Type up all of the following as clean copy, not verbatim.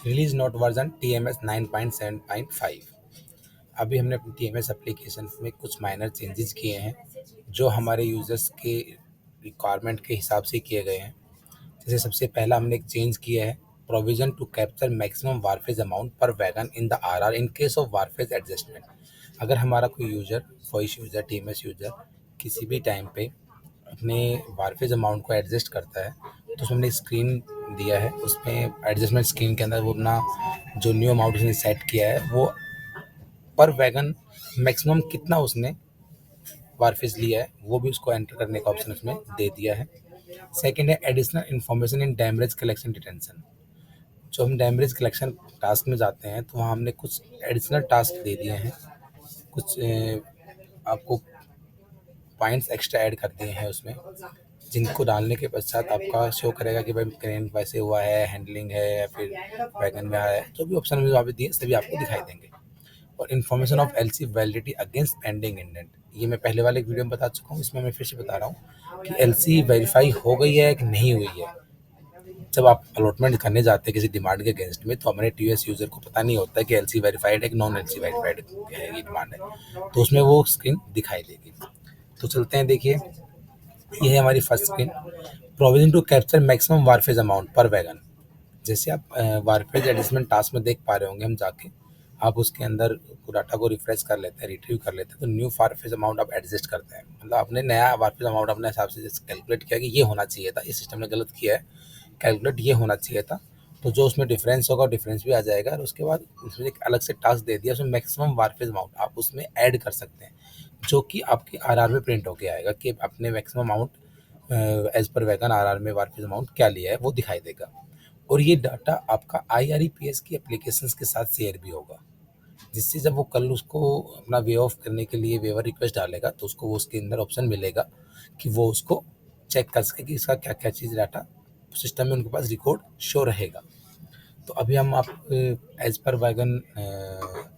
Release note version TMS 9.7.5। अभी हमने अपनी TMS एप्लीकेशन में कुछ माइनर चेंजेस किए हैं जो हमारे यूजर्स के रिक्वायरमेंट के हिसाब से किए गए हैं। जैसे सबसे पहला हमने एक चेंज किया है, provision to capture maximum wharfage amount पर wagon in the RR in case of wharfage adjustment. अगर हमारा कोई user, voice user, TMS user किसी भी टाइम पे अपने वारफेज अमाउंट को एडजस्ट करता है तो उसमें हमने स्क्रीन दिया है, उसमें एडजस्टमेंट स्क्रीन के अंदर वो अपना जो न्यू अमाउंट उसने सेट किया है वो पर वैगन मैक्सिमम कितना उसने वारफेज लिया है वो भी उसको एंटर करने का ऑप्शन उसमें दे दिया है। सेकंड है additional information in demurrage collection detention. जो हम डैमरेज कलेक्शन टास्क में जाते हैं तो वहाँ हमने कुछ एडिशनल टास्क दे दिए हैं, कुछ आपको पॉइंट्स एक्स्ट्रा ऐड कर दिए हैं उसमें, जिनको डालने के पश्चात आपका शो करेगा कि भाई क्रेन वैसे हुआ है, हैंडलिंग है या फिर वैगन में आया है, जो भी ऑप्शन वहाँ पे दिए सभी आपको दिखाई देंगे। और information of LC validity against pending indent, ये मैं पहले वाले वीडियो में बता चुका हूँ, इसमें मैं फिर से बता रहा हूँ कि LC वेरीफाई हो गई है कि नहीं हुई है। जब आप अलॉटमेंट करने जाते हैं किसी डिमांड के अगेंस्ट में तो हमारे TS यूजर को पता नहीं होता है कि LC वेरीफाइड है कि नॉन LC वेरीफाइड है ये डिमांड है, तो उसमें वो स्क्रीन दिखाई देगी। तो चलते हैं, देखिए ये है हमारी first screen, provision to capture maximum wharfage amount पर वैगन। जैसे आप वारफेज एडजस्टमेंट टास्क में देख पा रहे होंगे, हम जाके आप उसके अंदर डाटा को रिफ्रेश कर लेते हैं, रिट्रीव कर लेते हैं, तो न्यू वारफेज अमाउंट आप एडजस्ट करते हैं। मतलब आपने नया वारफेज अमाउंट अपने हिसाब से जैसे कैलकुलेट किया कि ये होना चाहिए था, इस सिस्टम ने गलत किया है, कैलकुलेट ये होना चाहिए था, तो जो उसमें डिफरेंस होगा डिफरेंस भी आ जाएगा। और उसके बाद उसमें एक अलग से टास्क दे दिया, उसमें मैक्सिमम वारफेज अमाउंट आप उसमें ऐड कर सकते हैं, जो कि आपके RR में प्रिंट होके आएगा कि आपने maximum amount as per wagon RR में वारफेज अमाउंट क्या लिया है वो दिखाई देगा। और ये डाटा आपका IREPS की एप्लीकेशंस के साथ शेयर भी होगा, जिससे जब वो कल उसको अपना वे ऑफ करने के लिए वेवर रिक्वेस्ट डालेगा तो उसको वो उसके अंदर ऑप्शन मिलेगा कि वो उसको चेक कर सके कि इसका क्या क्या चीज़ डाटा सिस्टम में उनके पास रिकॉर्ड शो रहेगा। तो अभी हम आप एज पर वैगन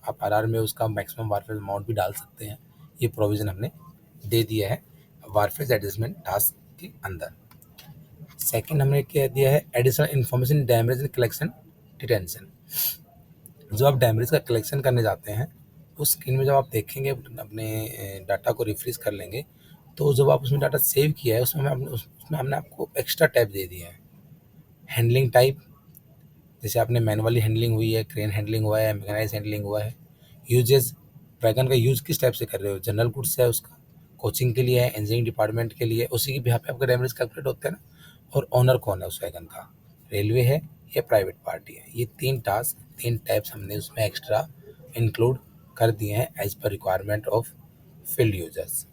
आप RR में उसका मैक्सिमम वारफेज अमाउंट भी डाल सकते हैं, ये प्रोविज़न हमने दे दिया है वारफेज एडजस्टमेंट टास्क के अंदर। सेकंड हमने क्या दिया है, additional information damage and collection detention. जब आप डैमेज का कलेक्शन करने जाते हैं उस स्क्रीन में जब आप देखेंगे अपने डाटा को रिफ्रेश कर लेंगे तो जब आप उसमें डाटा सेव किया है उसमें हमने आपको एक्स्ट्रा टैब दे दिया है। हैंडलिंग टाइप, जैसे आपने मैनुअली हैंडलिंग हुई है, क्रेन हैंडलिंग हुआ है, मैकेनाइज हैंडलिंग हुआ है। यूजेस, वैगन का यूज़ किस टाइप से कर रहे हो, जनरल गुड्स है उसका, कोचिंग के लिए है, इंजीनियरिंग डिपार्टमेंट के लिए, उसी के बिहाफ पे आपका डैमेज कैलकुलेट होता है ना। और ओनर कौन है उस वैगन का, रेलवे है या प्राइवेट पार्टी है। ये 3 टास्क, 3 टैब्स हमने उसमें एक्स्ट्रा इंक्लूड कर दिए हैं as per requirement of field users,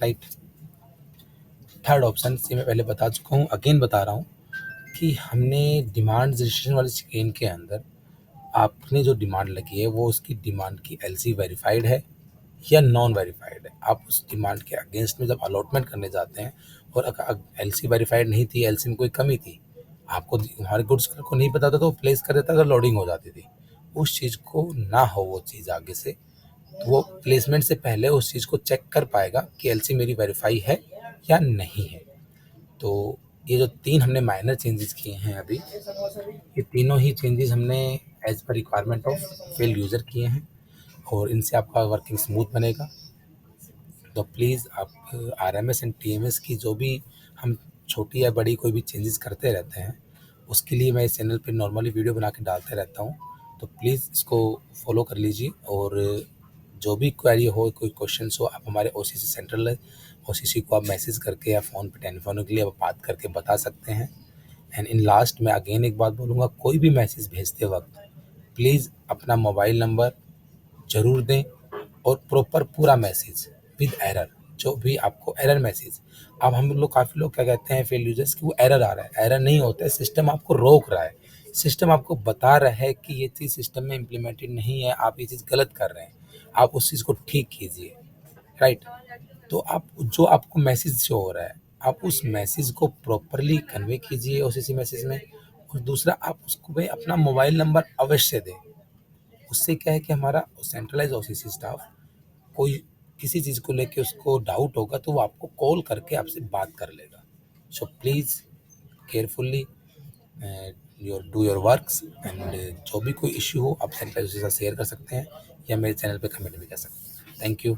right. Third option से मैं पहले बता चुका हूँ, अगेन बता रहा हूँ कि हमने डिमांड रजिस्ट्रेशन वाली स्क्रीन के अंदर आपने जो डिमांड लगी है वो उसकी डिमांड की LC वेरीफाइड है या नॉन वेरीफाइड है। आप उस डिमांड के अगेंस्ट में जब अलॉटमेंट करने जाते हैं और अगर LC वेरीफाइड नहीं थी, LC में कोई कमी थी, आपको हमारे गुड्स को नहीं पता था तो प्लेस कर देता था, लोडिंग हो जाती थी। उस चीज़ को ना हो वो चीज़ आगे से, तो वो प्लेसमेंट से पहले उस चीज़ को चेक कर पाएगा कि LC मेरी वेरीफाई है या नहीं है। तो ये जो 3 हमने माइनर चेंजेस किए हैं अभी, ये तीनों ही चेंजेस हमने as per requirement of field user किए हैं और इनसे आपका वर्किंग स्मूथ बनेगा। तो प्लीज़ आप RMS एंड TMS की जो भी हम छोटी या बड़ी कोई भी चेंजेस करते रहते हैं उसके लिए मैं इस चैनल पे नॉर्मली वीडियो बना के डालते रहता हूँ, तो प्लीज़ इसको फॉलो कर लीजिए। और जो भी क्वेरी हो, कोई क्वेश्चंस हो, आप हमारे OCC सेंट्रल है, OCC को आप मैसेज करके या फ़ोन पे टेलीफोन के लिए आप बात करके बता सकते हैं। एंड इन लास्ट मैं अगेन एक बात बोलूँगा, कोई भी मैसेज भेजते वक्त प्लीज़ अपना मोबाइल नंबर ज़रूर दें और प्रॉपर पूरा मैसेज विद एरर, जो भी आपको एरर मैसेज। अब हम लोग, काफ़ी लोग क्या कहते हैं फील्ड यूजर्स कि वो एरर आ रहा है, एरर नहीं होता है, सिस्टम आपको रोक रहा है, सिस्टम आपको बता रहा है कि ये चीज़ सिस्टम में इम्प्लीमेंटेड नहीं है, आप ये चीज़ गलत कर रहे हैं, आप उस चीज़ को ठीक कीजिए, राइट। तो आप जो आपको मैसेज शो हो रहा है आप उस मैसेज को प्रॉपरली कन्वे कीजिए OCC मैसेज में। और दूसरा, आप उसको भाई अपना मोबाइल नंबर अवश्य दें। उससे क्या है कि हमारा सेंट्रलाइज OCC स्टाफ कोई किसी चीज़ को लेके उसको डाउट होगा तो वो आपको कॉल करके आपसे बात कर लेगा। So please carefully your do your works and जो भी कोई इश्यू हो आप सैनिटाइजर के साथ शेयर कर सकते हैं या मेरे चैनल पे कमेंट भी कर सकते हैं। Thank you.